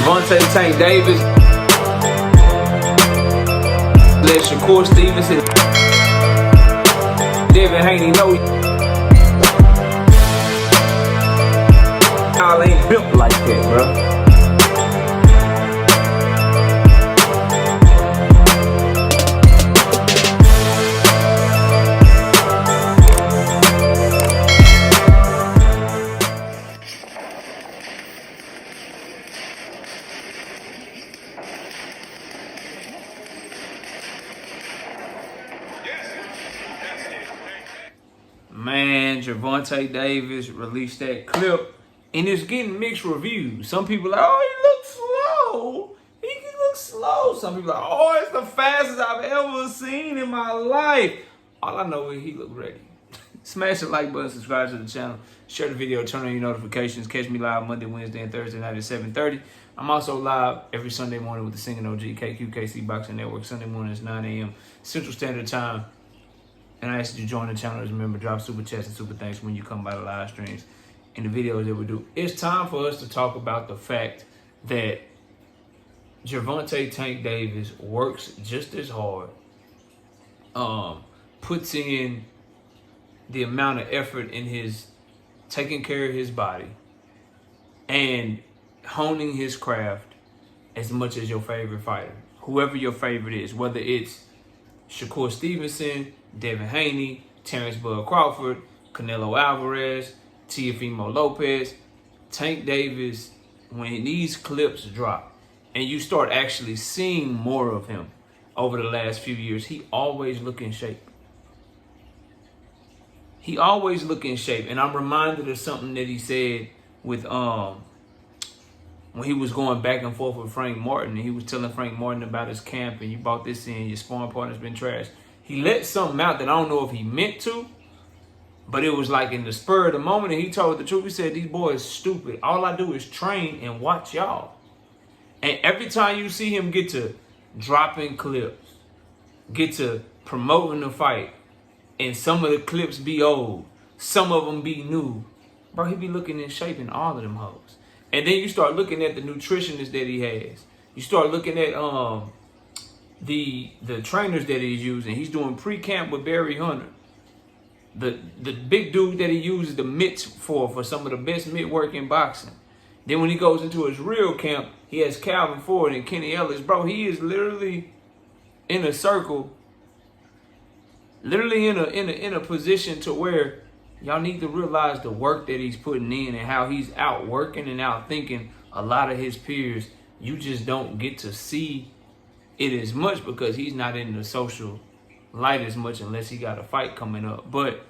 Gervonta Tank Davis. Let Shakur Stevenson. Devin Haney know y'all ain't built like that, bro. Man, Gervonta Davis released that clip, and it's getting mixed reviews. Some people are like, oh, he looks slow. He looks slow. Some people are like, oh, it's the fastest I've ever seen in my life. All I know is he looked ready. Smash the like button, subscribe to the channel, share the video, turn on your notifications. Catch me live Monday, Wednesday, and Thursday night at 7:30. I'm also live every Sunday morning with the Singing OG, KQKC Boxing Network. Sunday morning is 9 a.m. Central Standard Time. And I ask you to join the channel. Remember, drop super chats and super thanks when you come by the live streams and the videos that we do. It's time for us to talk about the fact that Gervonta Tank Davis works just as hard, puts in the amount of effort in his taking care of his body and honing his craft as much as your favorite fighter, whoever your favorite is, whether it's Shakur Stevenson, Devin Haney, Terrence Bud Crawford, Canelo Alvarez, Teofimo Lopez, Tank Davis. When these clips drop and you start actually seeing more of him over the last few years, he always look in shape. He always look in shape. And I'm reminded of something that he said with when he was going back and forth with Frank Martin, and he was telling Frank Martin about his camp, and you bought this in, your sparring partner's been trash. He let something out that I don't know if he meant to, but it was like in the spur of the moment, and he told the truth. He said, these boys stupid. All I do is train and watch y'all. And every time you see him get to dropping clips, get to promoting the fight, and some of the clips be old, some of them be new, bro, he be looking in shape in all of them hoes. And then you start looking at the nutritionist that he has. You start looking at the trainers that he's using. He's doing pre-camp with Barry Hunter. The big dude that he uses the mitts for some of the best mitt work in boxing. Then when he goes into his real camp, he has Calvin Ford and Kenny Ellis. Bro, he is literally in a circle, literally in a position to where y'all need to realize the work that he's putting in and how he's out working and out thinking a lot of his peers. You just don't get to see it as much because he's not in the social light as much unless he got a fight coming up. But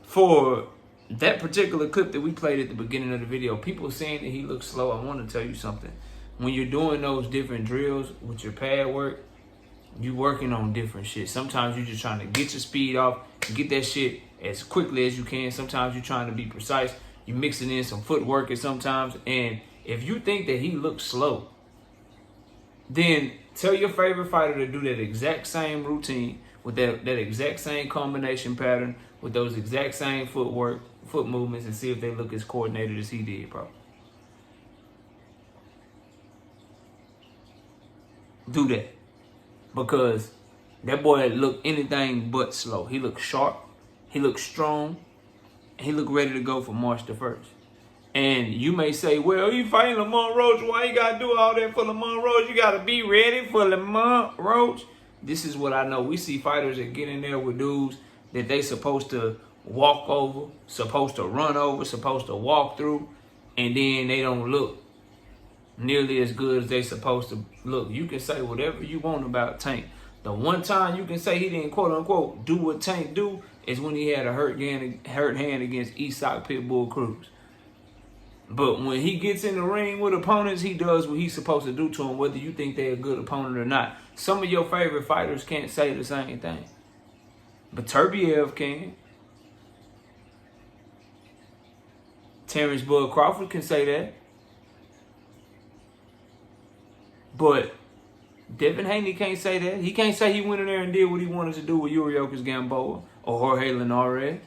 for that particular clip that we played at the beginning of the video, people saying that he looks slow. I want to tell you something. When you're doing those different drills with your pad work, you working on different shit. Sometimes you're just trying to get your speed off and get that shit as quickly as you can. Sometimes you're trying to be precise. You're mixing in some footwork at sometimes. And if you think that he looks slow, then tell your favorite fighter to do that exact same routine with that exact same combination pattern with those exact same footwork, foot movements, and see if they look as coordinated as he did, bro. Do that. Because that boy looked anything but slow. He looked sharp. He looked strong. And he looked ready to go for March the 1st. And you may say, well, you fighting Lamont Roach. Why you got to do all that for Lamont Roach? You got to be ready for Lamont Roach. This is what I know. We see fighters that get in there with dudes that they supposed to walk over, supposed to run over, supposed to walk through, and then they don't look nearly as good as they supposed to look. You can say whatever you want about Tank. The one time you can say he didn't quote unquote do what Tank do is when he had a hurt hand against Isak Pitbull Cruz. But when he gets in the ring with opponents, he does what he's supposed to do to them, whether you think they're a good opponent or not. Some of your favorite fighters can't say the same thing. But Turbiev can. Terrence Bud Crawford can say that. But Devin Haney can't say that. He can't say he went in there and did what he wanted to do with Yuriorkis Gamboa or Jorge Linares.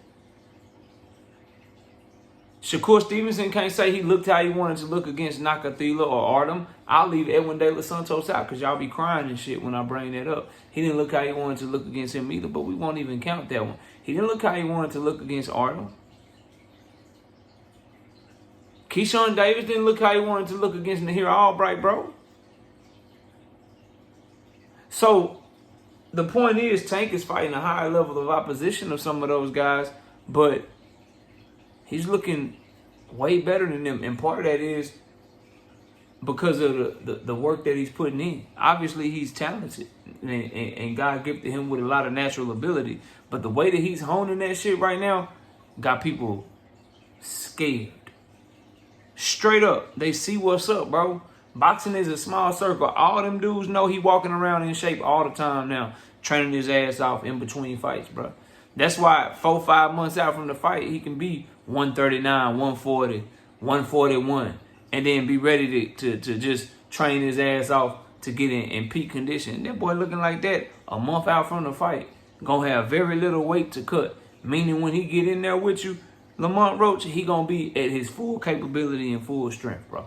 Shakur Stevenson can't say he looked how he wanted to look against Nakathila or Artem. I'll leave Edwin De Los Santos out because y'all be crying and shit when I bring that up. He didn't look how he wanted to look against him either, but we won't even count that one. He didn't look how he wanted to look against Artem. Keyshawn Davis didn't look how he wanted to look against Nahir Albright, bro. So, the point is, Tank is fighting a higher level of opposition of some of those guys, but he's looking way better than them. And part of that is because of the work that he's putting in. Obviously, he's talented, and God gifted him with a lot of natural ability. But the way that he's honing that shit right now got people scared. Straight up. They see what's up, bro. Boxing is a small circle. All them dudes know he walking around in shape all the time now, training his ass off in between fights, bro. That's why 4-5 months out from the fight, he can be 139, 140, 141, and then be ready to just train his ass off to get in peak condition. That boy looking like that a month out from the fight, gonna have very little weight to cut. Meaning when he get in there with you, Lamont Roach, he gonna be at his full capability and full strength, bro.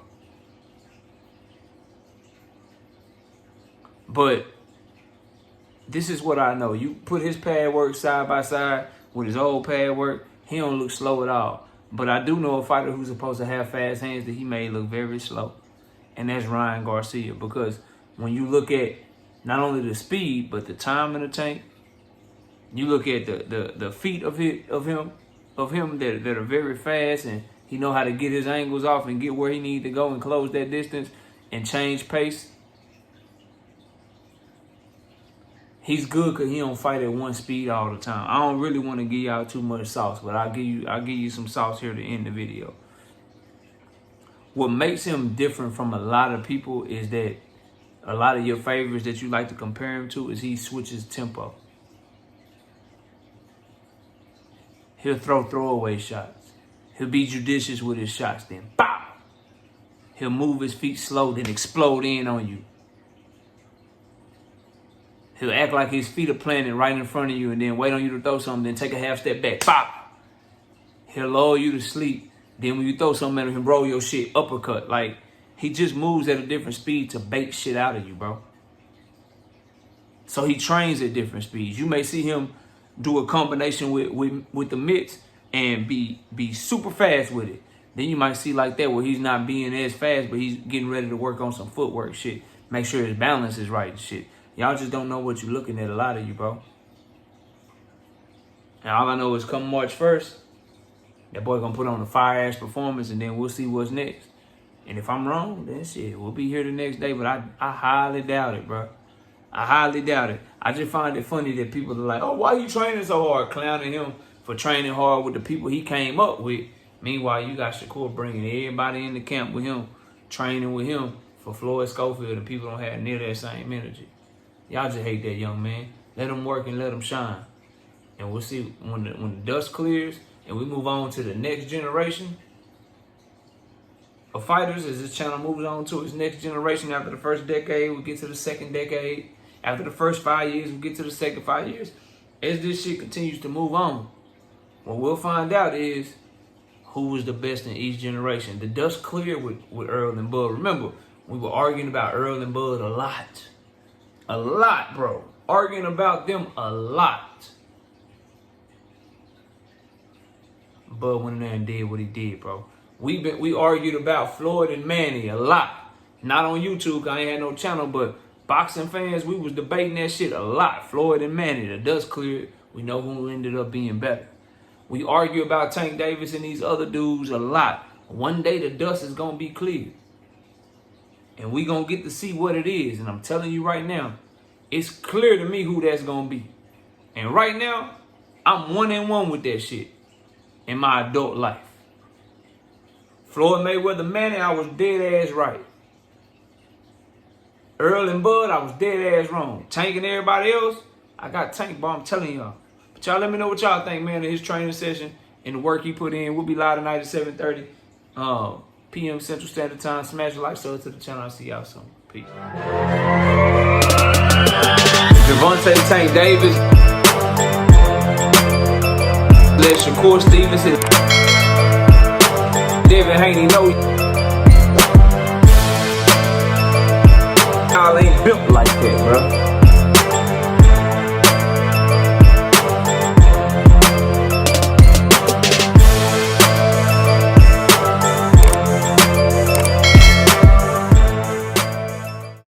But this is what I know. You put his pad work side by side with his old pad work, he don't look slow at all. But I do know a fighter who's supposed to have fast hands that he may look very slow. And that's Ryan Garcia. Because when you look at not only the speed, but the time in the tank, you look at the feet of him that are very fast, and he know how to get his angles off and get where he need to go and close that distance and change pace. He's good because he don't fight at one speed all the time. I don't really want to give y'all too much sauce, but I'll give you some sauce here to end the video. What makes him different from a lot of people is that a lot of your favorites that you like to compare him to is he switches tempo. He'll throw throwaway shots. He'll be judicious with his shots, then pow! He'll move his feet slow, then explode in on you. He'll act like his feet are planted right in front of you and then wait on you to throw something, then take a half step back. Pop! He'll lull you to sleep. Then when you throw something at him, roll your shit uppercut. Like, he just moves at a different speed to bait shit out of you, bro. So he trains at different speeds. You may see him do a combination with the mitts and be super fast with it. Then you might see like that where he's not being as fast, but he's getting ready to work on some footwork shit. Make sure his balance is right and shit. Y'all just don't know what you're looking at, a lot of you, bro. And all I know is come March 1st, that boy gonna put on a fire-ass performance, and then we'll see what's next. And if I'm wrong, then shit, we'll be here the next day. But I highly doubt it, bro. I highly doubt it. I just find it funny that people are like, oh, why you training so hard? Clowning him for training hard with the people he came up with. Meanwhile, you got Shakur bringing everybody in the camp with him, training with him for Floyd Schofield, and people don't have near that same energy. Y'all just hate that young man. Let him work and let him shine. And we'll see when the dust clears and we move on to the next generation of fighters, as this channel moves on to its next generation. After the first decade, we get to the second decade. After the first 5 years, we get to the second 5 years. As this shit continues to move on, what we'll find out is who was the best in each generation. The dust cleared with Earl and Bud. Remember, we were arguing about Earl and Bud a lot. A lot, bro. Arguing about them a lot. Bud went in there and did what he did, bro. We argued about Floyd and Manny a lot. Not on YouTube, cause I ain't had no channel, but boxing fans, we was debating that shit a lot. Floyd and Manny, the dust cleared. We know who ended up being better. We argue about Tank Davis and these other dudes a lot. One day the dust is gonna be cleared. And we gonna get to see what it is. And I'm telling you right now, it's clear to me who that's gonna be. And right now, I'm 1-1 with that shit in my adult life. Floyd Mayweather Manny, I was dead ass right. Earl and Bud, I was dead ass wrong. Tank and everybody else, I got Tank, bro, I'm telling y'all. But y'all let me know what y'all think, man, of his training session and the work he put in. We'll be live tonight at 7:30 p.m. Central Standard Time. Smash the like, sub to the channel. I'll see y'all soon. Peace. Gervonta Tank Davis. Let Shakur Stevenson. Devin Haney know